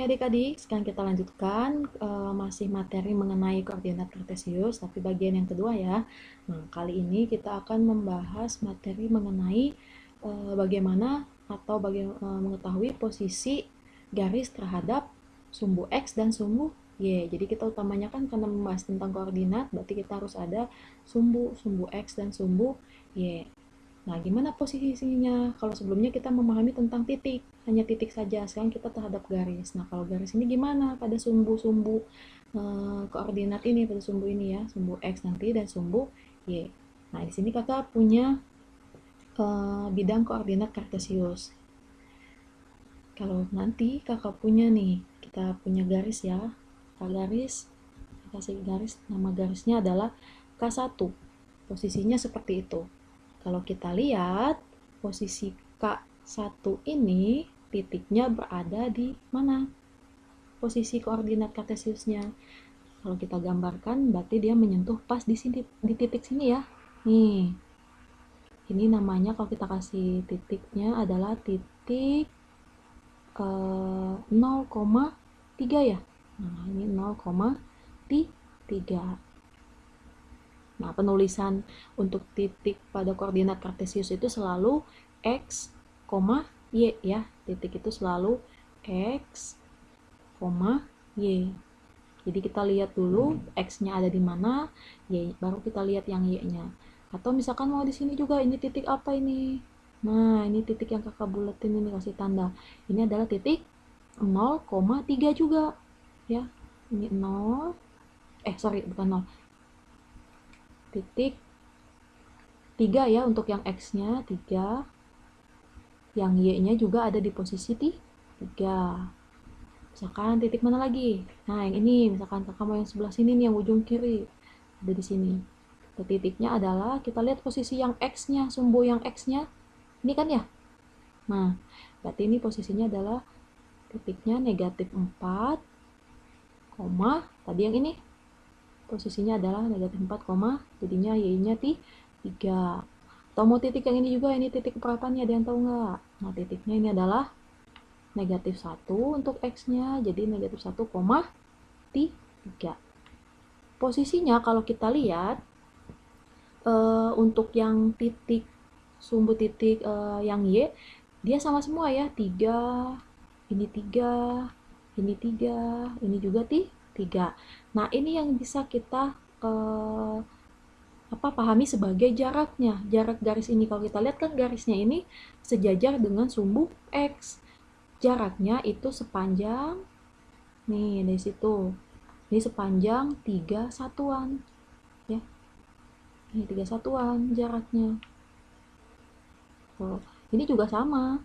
Oke adik-adik, sekarang kita lanjutkan masih materi mengenai koordinat kartesius, tapi bagian yang kedua ya. Nah, kali ini kita akan membahas materi mengenai bagaimana atau mengetahui posisi garis terhadap sumbu X dan sumbu Y. Jadi kita utamanya kan karena membahas tentang koordinat, berarti kita harus ada sumbu X dan sumbu Y. Nah, gimana posisinya? Kalau sebelumnya kita memahami tentang titik, hanya titik saja. Sekarang kita terhadap garis. Nah, kalau garis ini gimana pada sumbu-sumbu koordinat ini, pada sumbu ini ya, sumbu X nanti dan sumbu Y. Nah, di sini kakak punya bidang koordinat kartesius. Kalau nanti kakak punya nih, kita punya garis ya, garis, kasih garis, nama garisnya adalah K1. Posisinya seperti itu. Kalau kita lihat posisi K1 ini titiknya berada di mana? Posisi koordinat kartesiusnya. Kalau kita gambarkan berarti dia menyentuh pas di sini, di titik sini ya. Nih. Ini namanya kalau kita kasih titiknya adalah titik 0,3 ya. Nah, ini 0,3. Nah, penulisan untuk titik pada koordinat kartesius itu selalu X, Y ya. Titik itu selalu X, Y. Jadi kita lihat dulu X-nya ada di mana, Y, baru kita lihat yang Y-nya. Atau misalkan mau di sini juga, ini titik apa ini? Nah, ini titik yang kakak buletin ini, kasih tanda. Ini adalah titik 0,3 juga. Ya, ini 0, bukan 0, titik 3 ya untuk yang X-nya 3, yang Y-nya juga ada di posisi 3. Misalkan titik mana lagi? Nah, yang ini misalkan kakak mau yang sebelah sini nih, yang ujung kiri ada di sini. Titiknya adalah kita lihat posisi yang X-nya, sumbu yang X-nya ini kan ya. Nah, berarti ini posisinya adalah titiknya negatif 4, tadi yang ini posisinya adalah negatif 4, jadinya Y-nya 3. Atau mau titik yang ini juga, ini titik berapa nih, ada yang tahu nggak? Nah, titiknya ini adalah negatif 1 untuk X-nya, jadi negatif 1,3. Posisinya kalau kita lihat, untuk yang titik, sumbu titik yang Y, dia sama semua ya, 3, ini 3, ini 3, ini juga 3. Nah, ini yang bisa kita pahami sebagai jaraknya. Jarak garis ini, kalau kita lihat kan garisnya ini sejajar dengan sumbu X. Jaraknya itu sepanjang, nih dari situ, ini sepanjang 3 satuan ya, ini 3 satuan jaraknya. Tuh, ini juga sama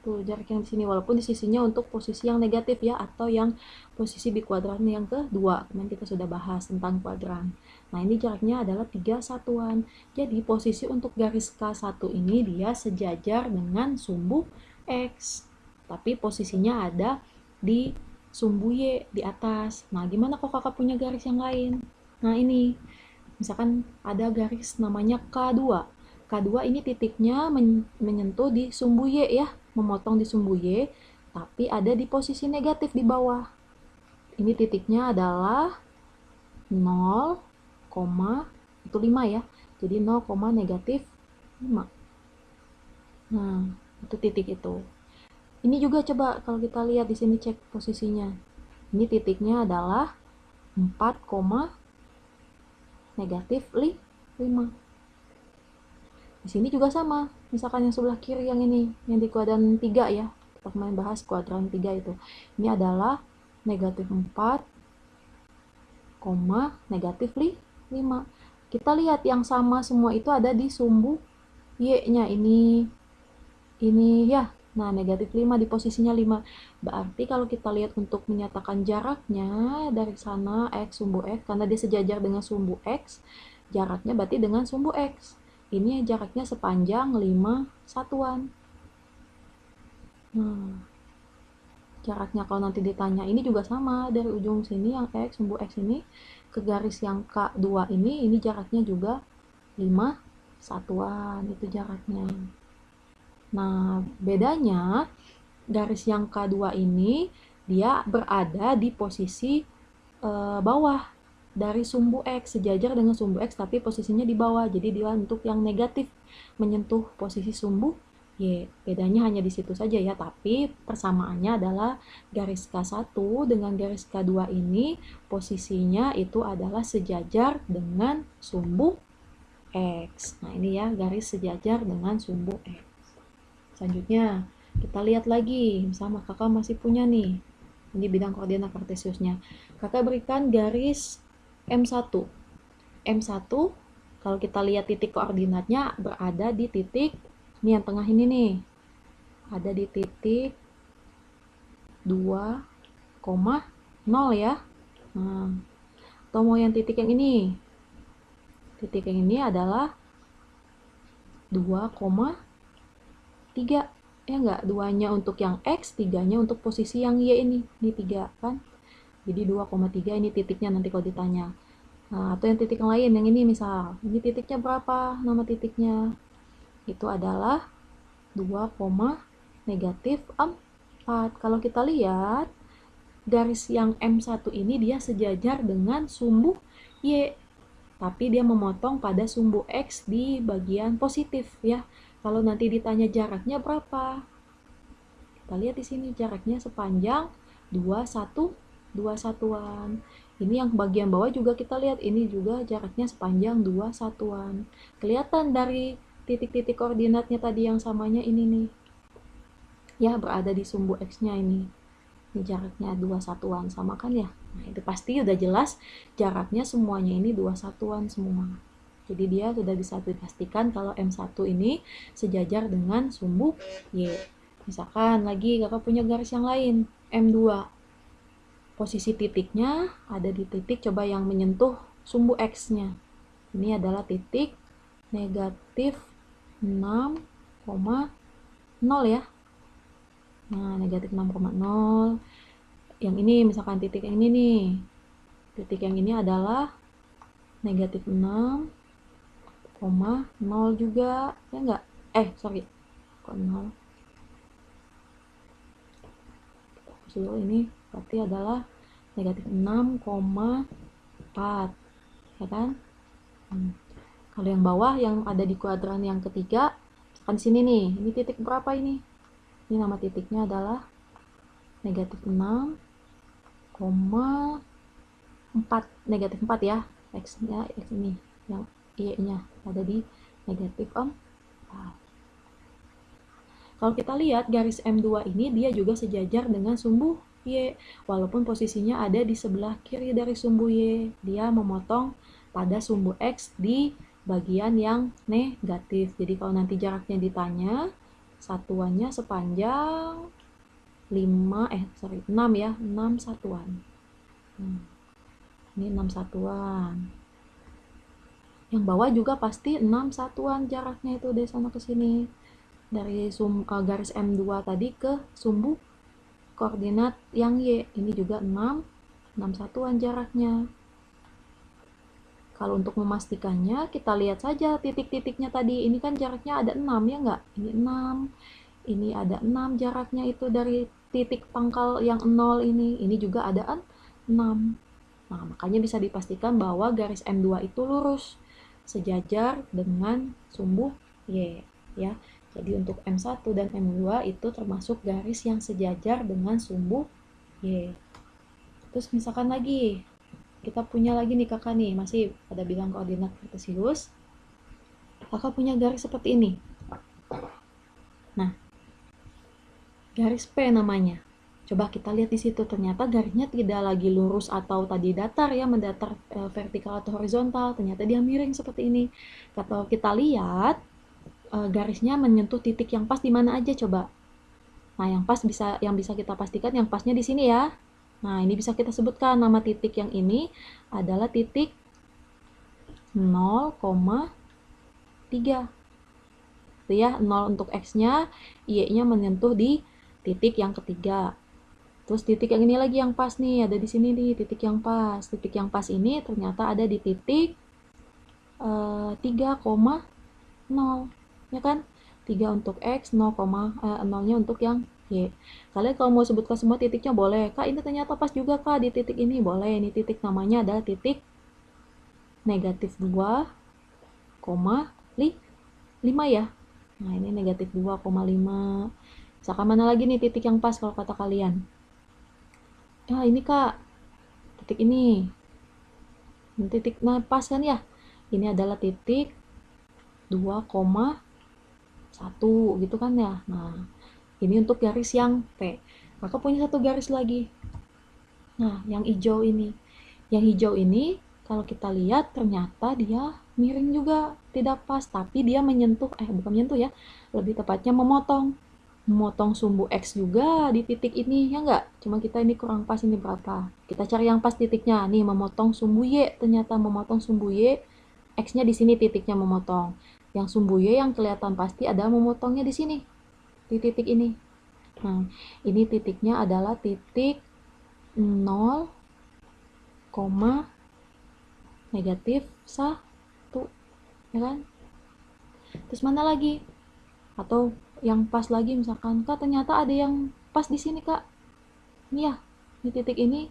tuh jarak yang di sini, walaupun di sisinya untuk posisi yang negatif ya, atau yang posisi bikuadran yang kedua, kemarin kita sudah bahas tentang kuadran. Nah, ini jaraknya adalah 3 satuan. Jadi posisi untuk garis K1 ini dia sejajar dengan sumbu X, tapi posisinya ada di sumbu Y di atas. Nah, gimana kalau kakak punya garis yang lain? Nah, ini misalkan ada garis namanya K2. K2 ini titiknya menyentuh di sumbu Y ya, memotong di sumbu Y, tapi ada di posisi negatif di bawah. Ini titiknya adalah 0, itu 5 ya, jadi 0, negatif 5. Nah, itu titik itu. Ini juga coba kalau kita lihat di sini, cek posisinya. Ini titiknya adalah 4, negatif 5. Di sini juga sama. Misalkan yang sebelah kiri yang ini, yang di kuadran 3 ya. Kita kemarin bahas kuadran 3 itu. Ini adalah negatif 4, negatif 5. Kita lihat yang sama semua itu ada di sumbu Y-nya ini ya. Nah, negatif 5 di posisinya 5. Berarti kalau kita lihat untuk menyatakan jaraknya dari sana X, sumbu X, karena dia sejajar dengan sumbu X, jaraknya berarti dengan sumbu X. Ini jaraknya sepanjang 5 satuan. Nah, jaraknya kalau nanti ditanya, ini juga sama, dari ujung sini yang X, sumbu X ini, ke garis yang K2 ini jaraknya juga 5 satuan, itu jaraknya. Nah, bedanya garis yang K2 ini dia berada di posisi bawah dari sumbu X, sejajar dengan sumbu X tapi posisinya di bawah, jadi dia untuk yang negatif menyentuh posisi sumbu Y. Bedanya hanya di situ saja ya, tapi persamaannya adalah garis K1 dengan garis K2 ini posisinya itu adalah sejajar dengan sumbu X. Nah ini ya, garis sejajar dengan sumbu X. Selanjutnya kita lihat lagi, sama kakak masih punya nih, ini bidang koordinat kartesiusnya. Kakak berikan garis M1. M1, kalau kita lihat titik koordinatnya berada di titik, ini yang tengah ini nih, ada di titik 2,0 ya. Nah, atau mau yang titik yang ini. Titik yang ini adalah 2,3. Ya enggak, 2-nya untuk yang X, 3-nya untuk posisi yang Y ini. Ini 3 kan. Jadi 2,3 ini titiknya nanti kalau ditanya. Nah, atau yang titik yang lain, yang ini misal. Ini titiknya berapa? Nama titiknya. Itu adalah 2, negatif 4. Kalau kita lihat, garis yang M1 ini dia sejajar dengan sumbu Y. Tapi dia memotong pada sumbu X di bagian positif ya. Kalau nanti ditanya jaraknya berapa? Kita lihat di sini jaraknya sepanjang 2 satuan. Ini yang bagian bawah juga kita lihat, ini juga jaraknya sepanjang 2 satuan. Kelihatan dari titik-titik koordinatnya tadi yang samanya ini nih. Ya, berada di sumbu X-nya ini. Ini jaraknya 2 satuan, sama kan ya? Nah, itu pasti udah jelas jaraknya semuanya ini 2 satuan semua. Jadi dia sudah bisa dipastikan kalau M1 ini sejajar dengan sumbu Y. Misalkan lagi kakak punya garis yang lain, M2. Posisi titiknya ada di titik coba yang menyentuh sumbu X-nya. Ini adalah titik negatif 6,0 ya. Nah, negatif 6,0. Yang ini misalkan titik yang ini nih. Titik yang ini adalah negatif 6,0 juga, ya enggak? Sorry. Kok 0? Ini berarti adalah negatif 6,4. Ya kan? Kalau yang bawah yang ada di kuadran yang ketiga, misalkan sini nih, ini titik berapa ini? Ini nama titiknya adalah negatif 6,4. Negatif 4 ya. X-nya, X ini. Yang Y-nya ada di negatif 4. Kalau kita lihat garis M2 ini dia juga sejajar dengan sumbu Y. Walaupun posisinya ada di sebelah kiri dari sumbu Y. Dia memotong pada sumbu X di bagian yang negatif. Jadi kalau nanti jaraknya ditanya, satuannya sepanjang 6 ya, 6 satuan. Ini 6 satuan. Yang bawah juga pasti 6 satuan jaraknya itu dari sana ke sini. Dari garis M2 tadi ke sumbu koordinat yang Y. Ini juga 6 satuan jaraknya. Kalau untuk memastikannya, kita lihat saja titik-titiknya tadi. Ini kan jaraknya ada 6 ya enggak? Ini 6. Ini ada 6 jaraknya itu dari titik pangkal yang 0 ini. Ini juga ada 6. Nah, makanya bisa dipastikan bahwa garis M2 itu lurus, sejajar dengan sumbu Y, ya. Jadi untuk M1 dan M2 itu termasuk garis yang sejajar dengan sumbu Y. Terus misalkan lagi, kita punya lagi nih kakak nih, masih pada bidang koordinat kartesius. Kakak punya garis seperti ini. Nah, garis P namanya. Coba kita lihat di situ, ternyata garisnya tidak lagi lurus atau tadi datar ya, mendatar vertikal atau horizontal, ternyata dia miring seperti ini. Kalau kita lihat garisnya menyentuh titik yang pas di mana aja coba. Nah, yang bisa kita pastikan yang pasnya di sini ya. Nah, ini bisa kita sebutkan nama titik yang ini adalah titik 0,3. Itu ya, 0 untuk X-nya, Y-nya menyentuh di titik yang ketiga. Terus titik yang ini lagi yang pas nih, ada di sini nih titik yang pas. Titik yang pas ini ternyata ada di titik 3,0. Ya kan? 3 untuk X, 0, 0-nya untuk yang Y. Kalian kalau mau sebutkan semua titiknya boleh. Kak, ini ternyata pas juga Kak di titik ini. Boleh. Ini titik namanya adalah titik negatif 2,5 ya. Nah, ini negatif 2,5. Misalkan mana lagi nih titik yang pas kalau kata kalian? Ah, ini Kak. Titik ini. Ini titik nah pas kan ya? Ini adalah titik 2,1 gitu kan ya. Nah, ini untuk garis yang P. Kakak punya satu garis lagi. Nah, yang hijau ini. Yang hijau ini kalau kita lihat ternyata dia miring juga, tidak pas, tapi dia menyentuh bukan menyentuh ya. Lebih tepatnya memotong sumbu X juga di titik ini, ya enggak? Cuma kita ini kurang pas, ini berapa? Kita cari yang pas titiknya. Nih, memotong sumbu Y, ternyata memotong sumbu Y, X-nya di sini titiknya memotong. Yang sumbu Y yang kelihatan pasti ada memotongnya di sini, di titik ini. Nah, ini titiknya adalah titik 0, negatif 1, ya kan? Terus mana lagi? Atau yang pas lagi misalkan, Kak ternyata ada yang pas di sini Kak. Ini ya, di titik ini,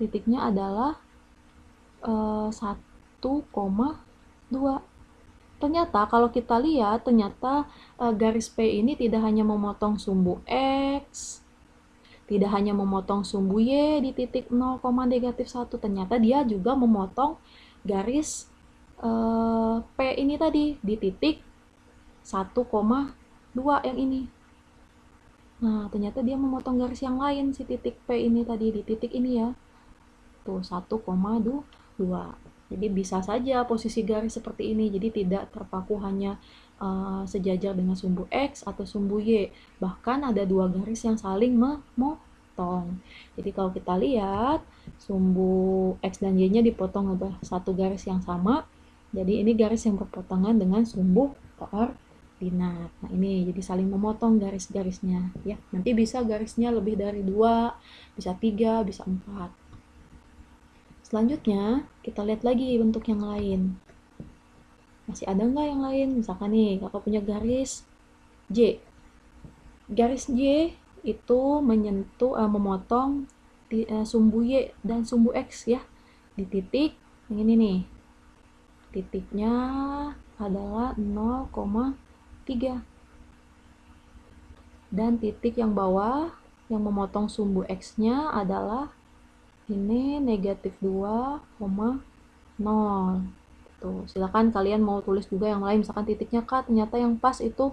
titiknya adalah 1,2. Ternyata kalau kita lihat, ternyata garis P ini tidak hanya memotong sumbu X, tidak hanya memotong sumbu Y di titik 0, negatif 1, ternyata dia juga memotong garis P ini tadi di titik 1,2 yang ini. Nah, ternyata dia memotong garis yang lain si titik P ini tadi di titik ini ya. Tuh 1,2. Jadi bisa saja posisi garis seperti ini. Jadi tidak terpaku hanya sejajar dengan sumbu X atau sumbu Y. Bahkan ada dua garis yang saling memotong. Jadi kalau kita lihat sumbu X dan Y-nya dipotong oleh satu garis yang sama. Jadi ini garis yang berpotongan dengan sumbu koordinat. Nah, ini jadi saling memotong garis-garisnya ya. Nanti bisa garisnya lebih dari 2, bisa 3, bisa 4. Selanjutnya, kita lihat lagi bentuk yang lain. Masih ada nggak yang lain? Misalkan nih, kakak punya garis J. Garis J itu memotong sumbu Y dan sumbu X ya. Di titik yang ini nih. Titiknya adalah 0,3. Dan titik yang bawah yang memotong sumbu X-nya adalah ini negatif 2,0. Tuh, silakan kalian mau tulis juga yang lain, misalkan titiknya Kak ternyata yang pas itu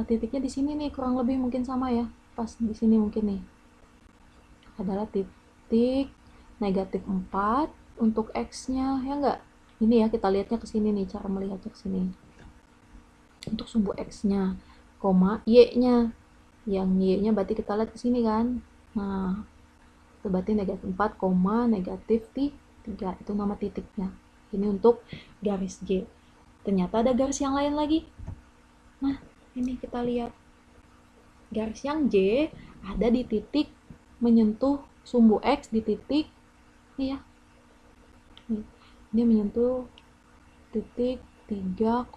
titiknya di sini nih, kurang lebih mungkin sama ya, pas di sini mungkin nih adalah titik negatif 4 untuk X-nya, ya enggak? Ini ya, kita lihatnya ke sini nih, cara melihatnya ke sini. Untuk sumbu X-nya, Y-nya. Yang Y-nya berarti kita lihat ke sini kan. Nah, itu berarti negatif 4, negatif 3. Itu nama titiknya. Ini untuk garis J. Ternyata ada garis yang lain lagi. Nah, ini kita lihat. Garis yang J ada di titik menyentuh sumbu X di titik ini ya. Ini menyentuh titik 3,0.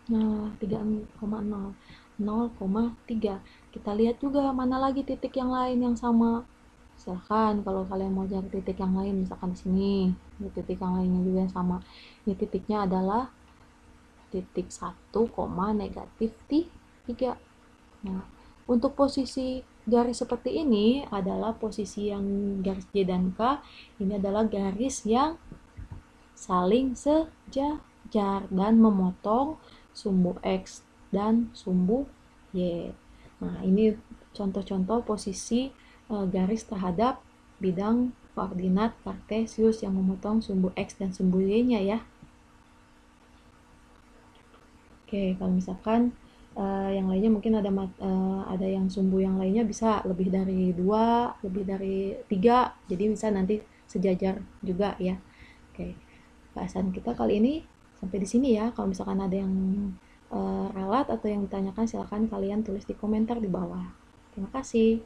Nah, 3,0. 0,3. Kita lihat juga mana lagi titik yang lain yang sama. Silahkan kalau kalian mau cari titik yang lain, misalkan di sini, ini titik yang lainnya juga yang sama. Ini titiknya adalah titik 1, negatif 3. Nah, untuk posisi garis seperti ini adalah posisi yang garis J dan K, ini adalah garis yang saling sejajar dan memotong sumbu X dan sumbu Y. Nah, ini contoh-contoh posisi garis terhadap bidang koordinat kartesius yang memotong sumbu X dan sumbu Y-nya ya. Oke, kalau misalkan yang lainnya mungkin ada yang sumbu yang lainnya bisa lebih dari 2, lebih dari 3, jadi bisa nanti sejajar juga ya. Oke, bahasan kita kali ini sampai di sini ya. Kalau misalkan ada yang ralat atau yang ditanyakan, silakan kalian tulis di komentar di bawah. Terima kasih.